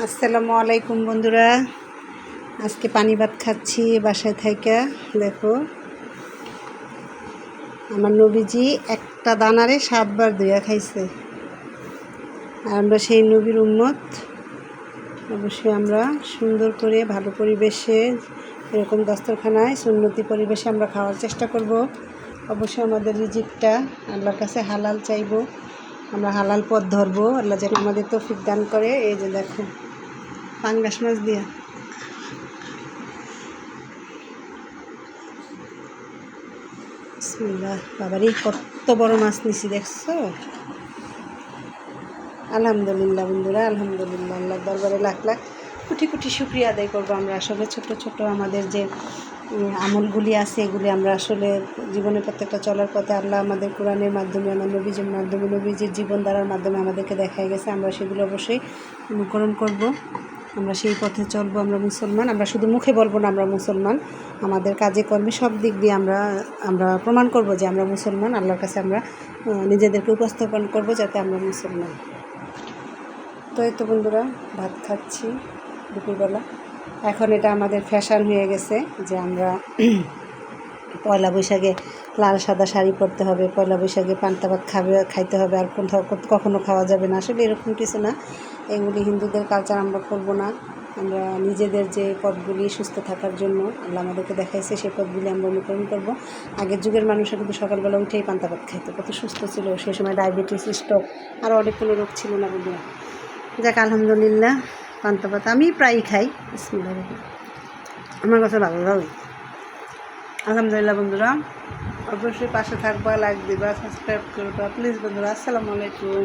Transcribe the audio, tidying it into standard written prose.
আসসালামু আলাইকুম বন্ধুরা, আজকে পানি ভাত খাচ্ছি বাসায় থাইকা। দেখো আমার নবীজি একটা দানারে 7 বার ধুইয়া খাইছে। আর আমরা সেই নবীর উম্মত। অবশ্যই আমরা সুন্দর করে ভালো পরিবেশে এরকম দস্তরখানায় সুন্নতি পরিবেশে আমরা খাওয়ার চেষ্টা করব। অবশ্যই আমাদের রিজিকটা আল্লাহর কাছে হালাল চাইব, আমরা হালাল পথ ধরবো। আল্লাহ যেন আমাদের তৌফিক দান করে। এই যে দেখো পাঙ্গাস মাছ দিয়া বিসমিল্লাহ। বাবারে কত বড় মাছ নিছি দেখছো। আলহামদুলিল্লাহ বন্ধুরা, আলহামদুলিল্লাহ। আল্লাহর দরবারে লাখ লাখ কোটি কোটি শুকরিয়া আদায় করবো। আমরা আসলে ছোট ছোট আমাদের যে আমলগুলি আছে এগুলি আমরা আসলে জীবনে প্রত্যেকটা চলার পথে আল্লাহ আমাদের কোরআনের মাধ্যমে, আমার নবীজির মাধ্যমে, নবীজির জীবন ধারার মাধ্যমে আমাদেরকে দেখাই গেছে। আমরা সেগুলো অবশ্যই অনুকরণ করব, আমরা সেই পথে চলবো। আমরা মুসলমান, আমরা শুধু মুখে বলবো না আমরা মুসলমান, আমাদের কাজে কর্মে সব দিক দিয়ে আমরা প্রমাণ করব যে আমরা মুসলমান। আল্লাহর কাছে আমরা নিজেদেরকে উপস্থাপন করব যাতে আমরা মুসলমান। তো এই তো বন্ধুরা ভাত খাচ্ছি দুপুরবেলা। এখন এটা আমাদের ফ্যাশন হয়ে গেছে যে আমরা পয়লা বৈশাখে লাল সাদা শাড়ি পরতে হবে, পয়লা বৈশাখে পান্তা ভাত খাইতে হবে, আর কখনো খাওয়া যাবে না। আসলে এরকম কিছু না, এগুলি হিন্দুদের কালচার, আমরা করবো না। আমরা নিজেদের যে পথগুলি সুস্থ থাকার জন্য আল্লাহ আমাদেরকে দেখাইছে সেই পথগুলি আমরা অনুকরণ করব। আগের যুগের মানুষরা কিন্তু সকালবেলা উঠেই পান্তা ভাত খাইতো, কত সুস্থ ছিল। সেই সময় ডায়াবেটিস, স্ট্রোক আরও অনেক কোনো রোগ ছিল না বন্ধুরা। যাক আলহামদুলিল্লাহ, পান্তা ভাত আমি প্রায়ই খাই। বিসমিল্লাহ, আমার কাছে ভালো লাগে। আলহামদুলিল্লাহ বন্ধুরা, অবশ্যই পাশে থাকবা, লাইক দিবা, সাবস্ক্রাইব করবা প্লিজ বন্ধুরা। আসসালামু আলাইকুম।